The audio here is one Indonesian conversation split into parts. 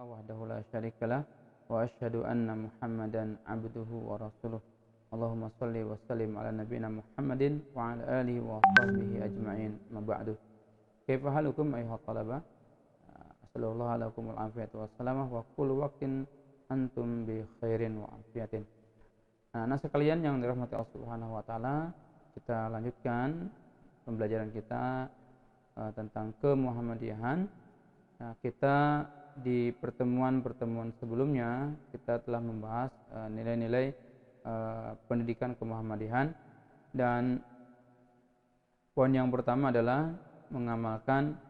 wahdahu la syarikalah wa asyhadu anna Muhammadan abduhu wa rasuluh. Allahumma shalli wa sallim ala nabiyyina Muhammadin wa ala alihi wa sahbihi ajma'in. Ma ba'du. Kaifa halukum ayyuhat talaba? Sallallahu alaikum al-afiyatu wassalamah wa kullu waqtin antum bi khairin wa afiyatin. Nah, sekalian yang dirahmati Allah Subhanahu wa taala, kita lanjutkan pembelajaran kita tentang kemuhammadiyahan. Nah, kita di pertemuan-pertemuan sebelumnya kita telah membahas nilai-nilai pendidikan kemuhammadiyahan, dan poin yang pertama adalah mengamalkan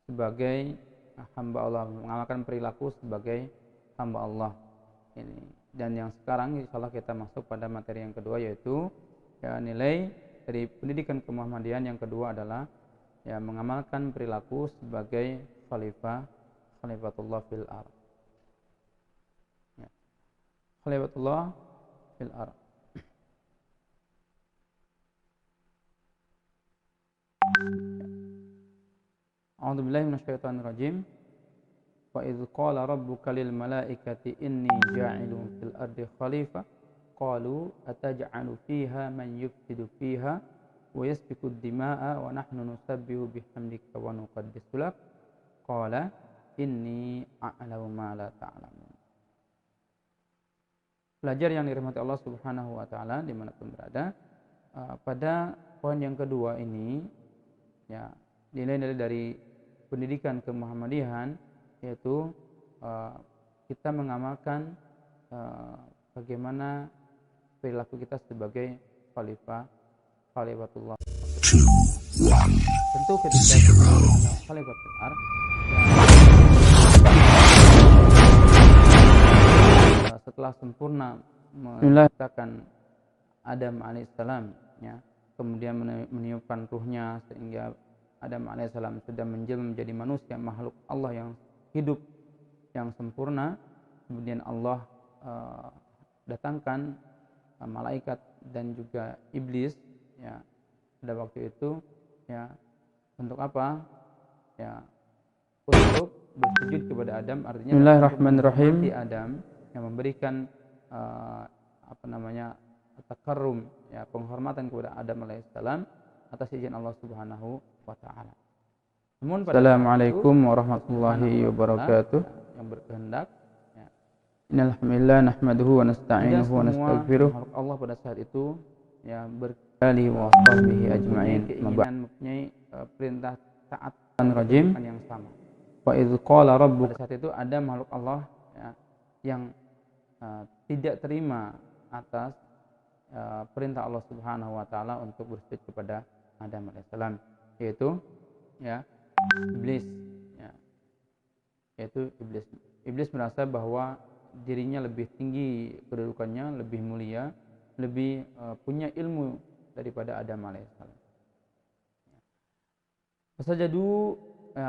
sebagai hamba Allah, mengamalkan perilaku sebagai hamba Allah ini. Dan yang sekarang insyaallah kita masuk pada materi yang kedua, yaitu nilai dari pendidikan kemuhammadiyahan yang kedua adalah mengamalkan perilaku sebagai khalifatullah fil ardh. Khalifatullah fil ardh. A'udzu billahi minasyaitonir rajim. Wa idz qala rabbuka lil malaikati inni ja'ilun fil ardi khalifah qalu ataj'alu fiha man yufsidu fiha wa yasfiku ad-dima'a wa nahnu nusabbihu bihamdika wa nuqaddisu lak qala inni a'lamu ma la ta'lamun. Pelajar yang dirahmati Allah Subhanahu wa taala dimanapun berada, pada poin yang kedua ini nilai-nilai dari pendidikan kemuhammadiyahan, yaitu kita mengamalkan bagaimana perilaku kita sebagai khalifatullah. Tentu ketika khalifatullah setelah sempurna menciptakan Adam alaihissalam, kemudian meniupkan ruhnya sehingga Adam alaihissalam sudah menjelma menjadi manusia, makhluk Allah yang hidup, yang sempurna. Kemudian Allah datangkan malaikat dan juga iblis pada waktu itu untuk apa? Untuk bersujud kepada Adam, artinya Bismillahirrahmanirrahim, Adam yang memberikan takarrum, penghormatan kepada Adam alaihissalam atas izin Allah Subhanahu wa taala. Assalamualaikum warahmatullahi wabarakatuh. Yang berkehendak, innal hamdalillah nahmaduhu wa nasta'inuhu wa nastaghfiruh. Allah pada saat itu berkali wa sahbihi ajma'in, mempunyai perintah taat dan rajim yang sama. Wa idz qala rabbuka, pada saat itu ada makhluk Allah yang tidak terima atas perintah Allah Subhanahu wa taala untuk bersujud kepada Adam alaihissalam, yaitu iblis. Yaitu iblis. Iblis merasa bahwa dirinya lebih tinggi kedudukannya, lebih mulia, lebih punya ilmu daripada Adam alaihissalam. Fasajadu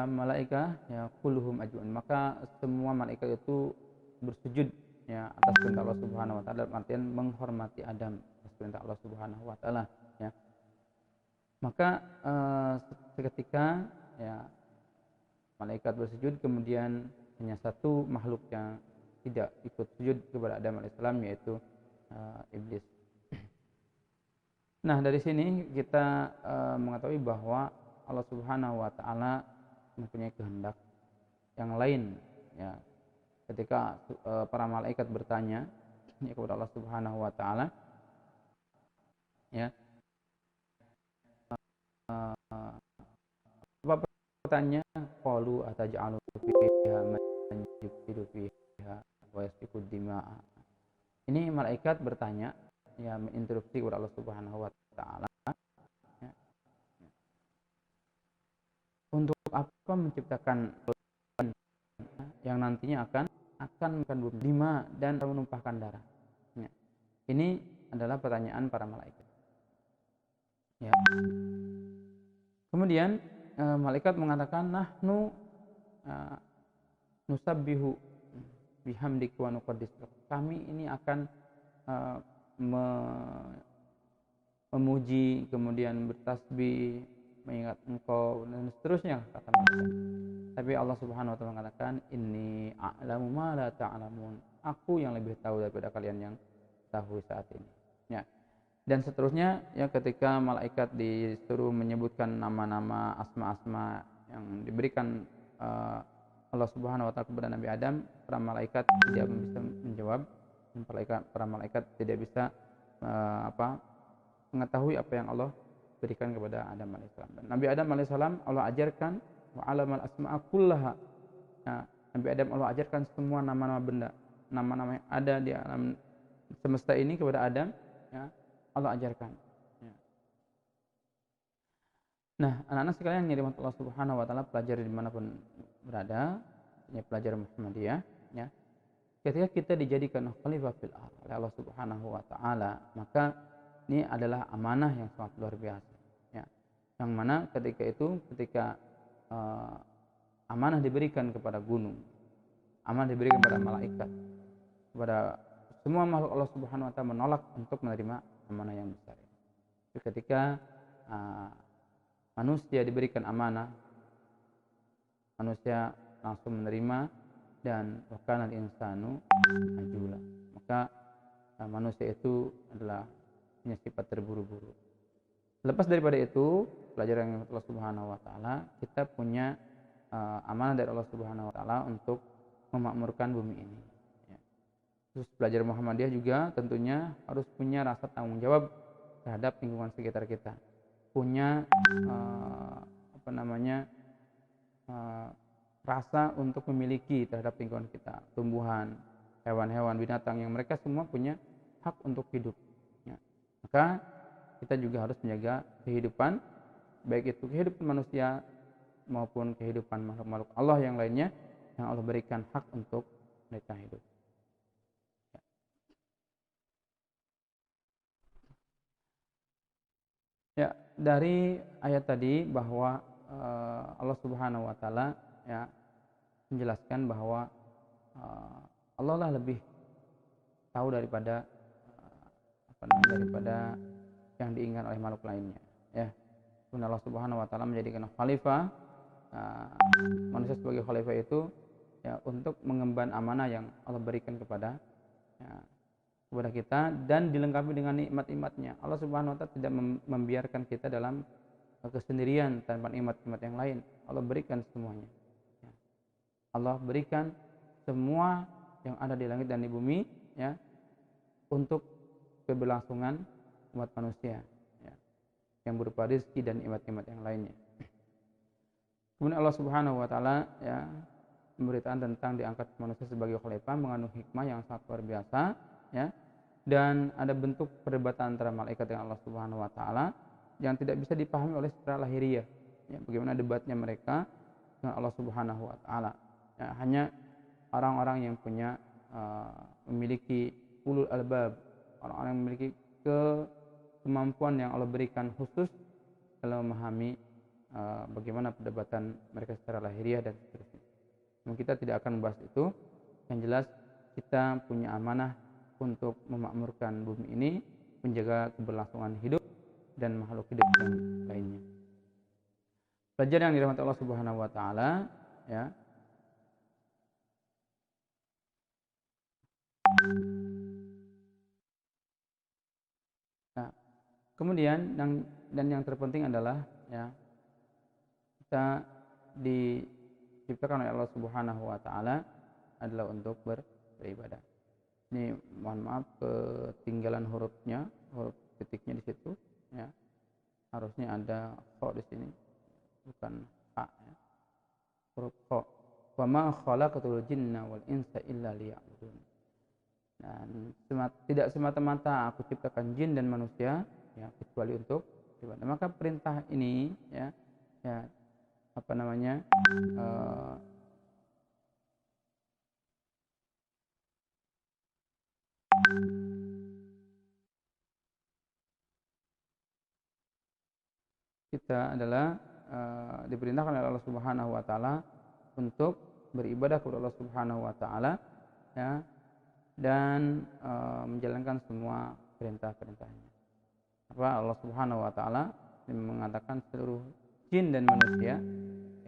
malaika kulluhum ajmain, maka semua malaikat itu bersujud atas perintah Allah Subhanahu wa taala, dalam artian menghormati Adam atas perintah Allah Subhanahu wa taala. Maka seketika malaikat bersujud, kemudian hanya satu makhluk yang tidak ikut sujud kepada Adam alaihissalam, yaitu iblis. Nah, dari sini kita mengetahui bahwa Allah Subhanahu wa taala mempunyai kehendak yang lain. Ketika para malaikat bertanya kepada Allah Subhanahu wa taala, apa pertanyaan? Qalu ataj'alu fiha man yufsidu fiha wa yasfiku ad-dima'a. Ini malaikat bertanya, menginterupsi kepada Allah Subhanahu wa taala, untuk apa menciptakan yang nantinya akan makan bumi dan menumpahkan darah. Ini adalah pertanyaan para malaikat. Kemudian malaikat mengatakan, nahnu nusabbihu bihamdika wa nuqaddis lak. Kami ini akan memuji, kemudian bertasbih, mengingat engkau, dan seterusnya, kata malaikat. Tapi Allah Subhanahu wa taala mengatakan, inni a'lamu ma la ta'lamun. Aku yang lebih tahu daripada kalian yang tahu saat ini. Ya. Dan seterusnya ya, ketika malaikat disuruh menyebutkan nama-nama, asma-asma yang diberikan Allah Subhanahu wa taala kepada Nabi Adam, para malaikat tidak bisa menjawab, dan para malaikat tidak bisa mengetahui apa yang Allah berikan kepada Adam alaihissalam. Dan Nabi Adam alaihissalam Allah ajarkan wa alamal asma'a kullaha. Nah, Nabi Adam Allah ajarkan semua nama-nama benda, nama-nama yang ada di alam semesta ini kepada Adam, ya, Allah ajarkan. Ya. Nah, anak-anak sekalian yang dirahmati Allah Subhanahu wa taala, pelajar dimanapun berada, ya, pelajar Muhammadiyah, ya. Ketika kita dijadikan khalifah fil ardh oleh Allah Subhanahu wa taala, maka ini adalah amanah yang sangat luar biasa, ya. Yang mana ketika amanah diberikan kepada gunung, amanah diberikan kepada malaikat, kepada semua makhluk Allah Subhanahu wa taala menolak untuk menerima amanah yang besar. Ketika manusia diberikan amanah, manusia langsung menerima, dan wa kana al-insanu ajula. Maka manusia itu adalah punya sifat terburu-buru. Lepas daripada itu, pelajaran yang Allah Subhanahu wa taala, kita punya amanah dari Allah Subhanahu wa taala untuk memakmurkan bumi ini. Ya. Terus pelajar Muhammadiyah juga tentunya harus punya rasa tanggung jawab terhadap lingkungan sekitar kita. Punya rasa untuk memiliki terhadap lingkungan kita, tumbuhan, hewan-hewan, binatang yang mereka semua punya hak untuk hidup. Ya. Maka kita juga harus menjaga kehidupan, baik itu kehidupan manusia maupun kehidupan makhluk-makhluk Allah yang lainnya yang Allah berikan hak untuk mereka hidup. Ya, dari ayat tadi bahwa Allah Subhanahu wa taala, ya, menjelaskan bahwa Allah lah lebih tahu daripada daripada yang diinginkan oleh makhluk lainnya, ya. Kemudian Allah Subhanahu wa taala menjadikan khalifah, manusia sebagai khalifah itu, ya, untuk mengemban amanah yang Allah berikan kepada kita, dan dilengkapi dengan nikmat-nikmatnya. Allah Subhanahu wa taala tidak membiarkan kita dalam kesendirian tanpa nikmat-nikmat yang lain. Allah berikan semuanya. Ya. Allah berikan semua yang ada di langit dan di bumi, ya, untuk keberlangsungan umat manusia, ya, yang berupa rezeki dan nikmat-nikmat yang lainnya. Kemudian Allah Subhanahu wa taala, ya, memberitakan tentang diangkat manusia sebagai khalifah mengandung hikmah yang sangat luar biasa, ya. Dan ada bentuk perdebatan antara malaikat dengan Allah Subhanahu wa taala yang tidak bisa dipahami oleh secara lahiriah, ya. Bagaimana debatnya mereka dengan Allah Subhanahu wa taala. Ya, hanya orang-orang yang punya memiliki ulul albab, orang-orang yang memiliki kemampuan yang Allah berikan khusus dalam memahami bagaimana perdebatan mereka secara lahiriah dan seterusnya. Dan kita tidak akan membahas itu. Yang jelas kita punya amanah untuk memakmurkan bumi ini, menjaga keberlangsungan hidup dan makhluk hidup yang lainnya. Pelajaran yang dirahmati Allah Subhanahu wa taala, ya. Nah, kemudian yang terpenting adalah, ya, kita diciptakan oleh Allah Subhanahu wa taala adalah untuk beribadah. Ini mohon maaf ketinggalan hurufnya, huruf titiknya di situ, ya. Harusnya ada kha di sini, bukan ha, ya. Huruf kha. Wa ma khalaqatul jinna wal insa illa liya'budun. Dan tidak semata-mata aku ciptakan jin dan manusia, ya, kecuali untuk ibadah. Maka perintah ini, ya, kita adalah diperintahkan oleh Allah Subhanahu wa taala untuk beribadah kepada Allah Subhanahu wa taala, ya, dan menjalankan semua perintah-perintahnya. Allah Subhanahu wa taala mengatakan seluruh jin dan manusia,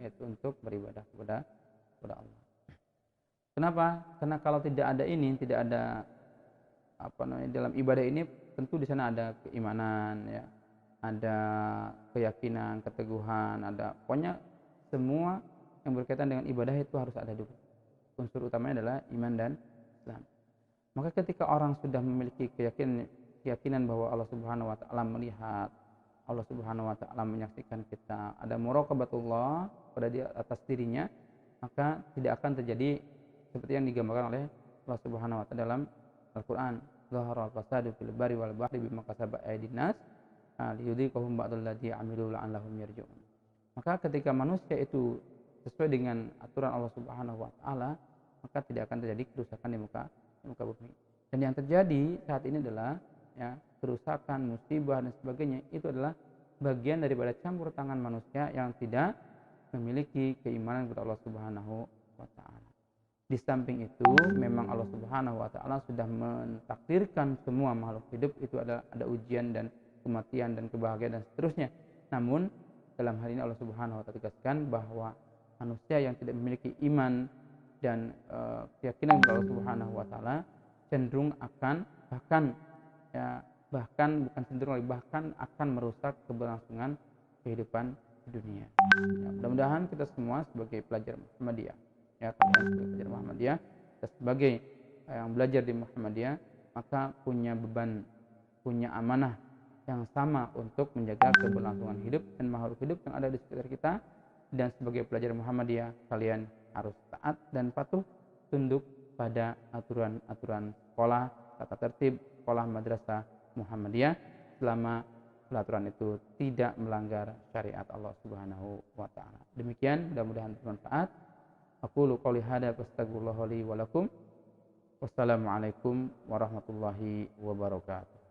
yaitu untuk beribadah kepada Allah. Kenapa? Karena kalau tidak ada ini, tidak ada dalam ibadah ini, tentu di sana ada keimanan, ya, ada keyakinan, keteguhan, ada pokoknya semua yang berkaitan dengan ibadah itu harus ada dulu. Unsur utamanya adalah iman dan Islam. Maka ketika orang sudah memiliki keyakinan bahwa Allah Subhanahu wa taala melihat, Allah Subhanahu wa taala menyaksikan kita, ada muraqabatullah pada dia atas dirinya, maka tidak akan terjadi seperti yang digambarkan oleh Allah Subhanahu wa taala dalam Al-Qur'an. Zaharal fasadu fil barri wal bahri bima kasabat aydin nas liyudhiqahum ba'dal ladzi 'amilu la'allahum yarji'un. Maka ketika manusia itu sesuai dengan aturan Allah Subhanahu wa taala, maka tidak akan terjadi kerusakan di muka bumi. Dan yang terjadi saat ini adalah ya, kerusakan, musibah dan sebagainya, itu adalah bagian daripada campur tangan manusia yang tidak memiliki keimanan kepada Allah Subhanahu wa taala. Di samping itu, memang Allah Subhanahu wa taala sudah mentakdirkan semua makhluk hidup itu ada ujian dan kematian dan kebahagiaan dan seterusnya. Namun dalam hal ini Allah Subhanahu wa taala tegaskan bahwa manusia yang tidak memiliki iman dan keyakinan kepada Allah Subhanahu wa taala cenderung akan bahkan akan merusak keberlangsungan kehidupan di dunia. Ya, mudah-mudahan kita semua sebagai pelajar Muhammadiyah, ya, kalian sebagai pelajar Muhammadiyah, kita sebagai yang belajar di Muhammadiyah, maka punya beban, punya amanah yang sama untuk menjaga keberlangsungan hidup dan makhluk hidup yang ada di sekitar kita. Dan sebagai pelajar Muhammadiyah, kalian harus taat dan patuh tunduk pada aturan-aturan sekolah, tata tertib sekolah madrasah Muhammadiyah selama peraturan itu tidak melanggar syariat Allah Subhanahu wa taala. Demikian, mudah-mudahan bermanfaat. Aqulu qouli hadza fastaghfirullaha li wa lakum. Wassalamualaikum warahmatullahi wabarakatuh.